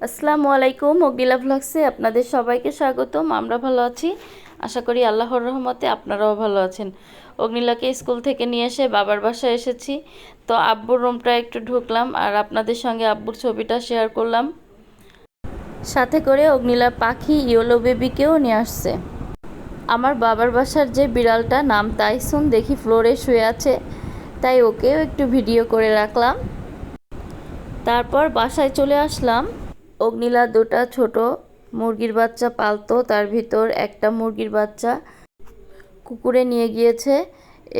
আসসালামু আলাইকুম। অগ্নিলা ভ্লগসে আপনাদের সবাইকে স্বাগতম। আমরা ভালো আছি, আশা করি আল্লাহর রহমতে আপনারাও ভালো আছেন। অগ্নিলাকে স্কুল থেকে নিয়ে এসে বাবার বাসায় এসেছি, তো আব্বুর রুমটা একটু ঢুকলাম আর আপনাদের সঙ্গে আব্বুর ছবিটা শেয়ার করলাম। সাথে করে অগ্নিলা পাখি ইয়েলো বেবিকেও নিয়ে আসছে। আমার বাবার বাসার যে বিড়ালটা নাম তাইসুন, দেখি ফ্লোরে শুয়ে আছে, তাই ওকেও একটু ভিডিও করে রাখলাম। তারপর বাসায় চলে আসলাম। অগ্নিলা দুটা ছোট মুরগির বাচ্চা পালতো, তার ভিতর একটা মুরগির বাচ্চা কুকুরে নিয়ে গিয়েছে,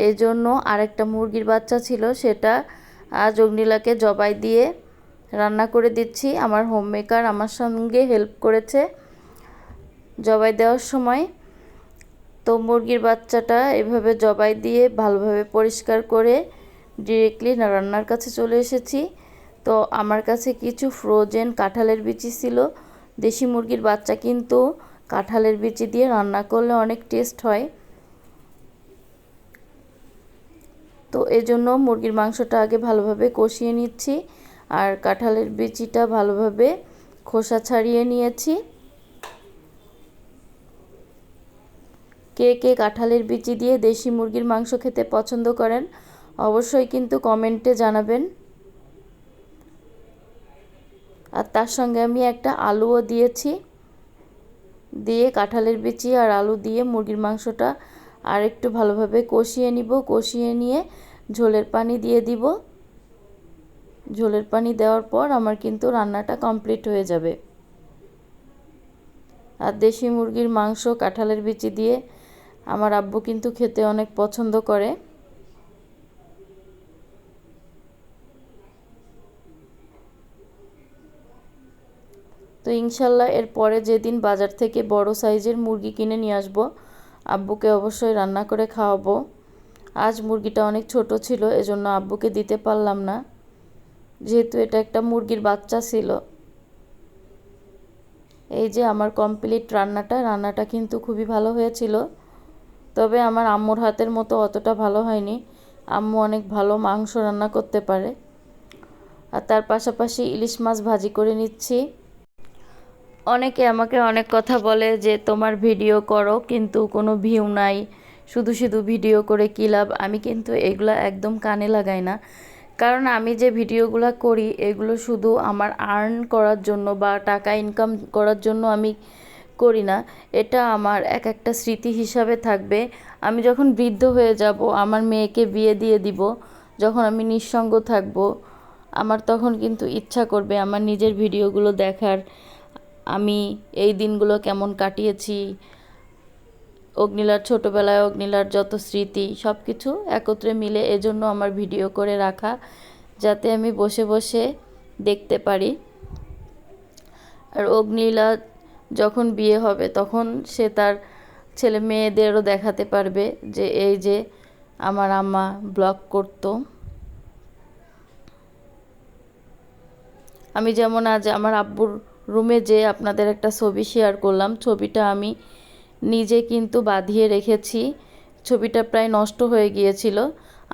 এই জন্য আরেকটা মুরগির বাচ্চা ছিল, সেটা আজ অগ্নিলাকে জবাই দিয়ে রান্না করে দিচ্ছি। আমার হোম মেকার আমার সঙ্গে হেল্প করেছে জবাই দেওয়ার সময়। তো মুরগির বাচ্চাটা এভাবে জবাই দিয়ে ভালোভাবে পরিষ্কার করে ডিরেক্টলি রান্নার কাছে চলে এসেছি। তো আমার কাছে কিছু ফ্রোজেন কাঁঠালের বিচি ছিল। দেশি মুরগির বাচ্চা কিন্তু কাঁঠালের বিচি দিয়ে রান্না করলে অনেক টেস্ট হয়। তো এজন্য মুরগির মাংসটা আগে ভালোভাবে কষিয়ে নিচ্ছি আর কাঁঠালের বিচিটা ভালোভাবে খোসা ছাড়িয়ে নিয়েছি। কে কে কাঁঠালের বিচি দিয়ে দেশি মুরগির মাংস খেতে পছন্দ করেন অবশ্যই কিন্তু কমেন্টে জানাবেন। আর তার সঙ্গে আমি একটা আলুও দিয়েছি, দিয়ে কাঁঠালের বিচি আর আলু দিয়ে মুরগির মাংসটা আর একটু ভালোভাবে কষিয়ে নিব। কষিয়ে নিয়ে ঝোলের পানি দিয়ে দিব। ঝোলের পানি দেওয়ার পর আমার কিন্তু রান্নাটা কমপ্লিট হয়ে যাবে। আর দেশি মুরগির মাংস কাঁঠালের বিচি দিয়ে আমার আব্বু কিন্তু খেতে অনেক পছন্দ করে। তো ইনশাল্লাহ এর পরে যেদিন বাজার থেকে বড় সাইজের মুরগি কিনে নিয়ে আসব, আব্বুকে অবশ্যই রান্না করে খাওয়াবো। আজ মুরগিটা অনেক ছোট ছিল, এজন্য আব্বুকে দিতে পারলাম না, যেহেতু এটা একটা মুরগির বাচ্চা ছিল। এই যে আমার কমপ্লিট রান্নাটা কিন্তু খুবই ভালো হয়েছিল, তবে আমার আম্মুর হাতের মতো অতটা ভালো হয়নি। আম্মু অনেক ভালো মাংস রান্না করতে পারে। আর তার পাশাপাশি ইলিশ মাছ ভাজি করে নিচ্ছি। অনেকে আমাকে অনেক কথা বলে যে তোমার ভিডিও করো কিন্তু কোনো ভিউ নাই, শুধু শুধু ভিডিও করে কী লাভ। আমি কিন্তু এগুলা একদম কানে লাগাই না, কারণ আমি যে ভিডিওগুলো করি এগুলো শুধু আমার আর্ন করার জন্য বা টাকা ইনকাম করার জন্য আমি করি না। এটা আমার এক একটা স্মৃতি হিসাবে থাকবে। আমি যখন বৃদ্ধ হয়ে যাব, আমার মেয়েকে বিয়ে দিয়ে দিব, যখন আমি নিঃসঙ্গ থাকব, আমার তখন কিন্তু ইচ্ছা করবে আমার নিজের ভিডিওগুলো দেখার, আমি এই দিনগুলো কেমন কাটিয়েছি, অগ্নিলার ছোটোবেলায় অগ্নিলার যত স্মৃতি সব কিছু একত্রে মিলে। এজন্য আমার ভিডিও করে রাখা, যাতে আমি বসে বসে দেখতে পারি। আর অগ্নিলা যখন বিয়ে হবে তখন সে তার ছেলে মেয়েদেরও দেখাতে পারবে যে এই যে আমার আম্মা ব্লগ করতো। আমি যেমন আজ আমার আব্বুর রুমে যে আপনাদের একটা ছবি শেয়ার করলাম, ছবিটা আমি নিজে কিন্তু বাঁধিয়ে রেখেছি। ছবিটা প্রায় নষ্ট হয়ে গিয়েছিল,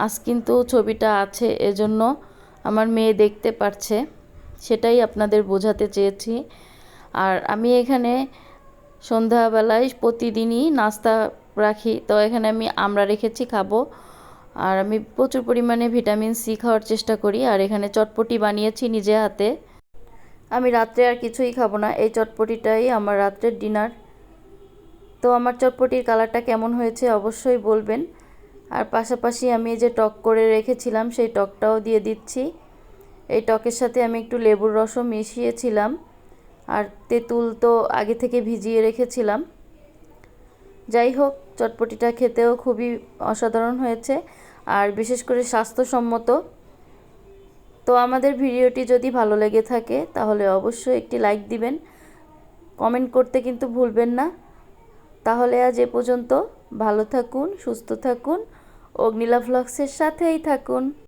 আজ কিন্তু ছবিটা আছে, এজন্য আমার মেয়ে দেখতে পারছে, সেটাই আপনাদের বোঝাতে চেয়েছি। আর আমি এখানে সন্ধ্যাবেলায় প্রতিদিনই নাস্তা রাখি, তো এখানে আমি আমড়া রেখেছি খাবো। আর আমি প্রচুর পরিমাণে ভিটামিন সি খাওয়ার চেষ্টা করি। আর এখানে চটপটি বানিয়েছি নিজে হাতে। আমি রাত্রে আর কিছুই খাবো না, এই চটপটিটাই আমার রাত্রের ডিনার। তো আমার চটপটির কালারটা কেমন হয়েছে অবশ্যই বলবেন। আর পাশাপাশি আমি এই যে টক করে রেখেছিলাম সেই টকটাও দিয়ে দিচ্ছি। এই টকের সাথে আমি একটু লেবুর রসও মিশিয়েছিলাম, আর তেঁতুল তো আগে থেকে ভিজিয়ে রেখেছিলাম। যাই হোক, চটপটিটা খেতেও খুবই অসাধারণ হয়েছে আর বিশেষ করে স্বাস্থ্যসম্মত। তো আমাদের ভিডিওটি যদি ভালো লেগে থাকে তাহলে অবশ্যই একটি লাইক দিবেন, কমেন্ট করতে কিন্তু ভুলবেন না। তাহলে আজ এ পর্যন্ত, ভালো থাকুন, সুস্থ থাকুন, অগ্নিলা ভ্লগসের সাথেই থাকুন।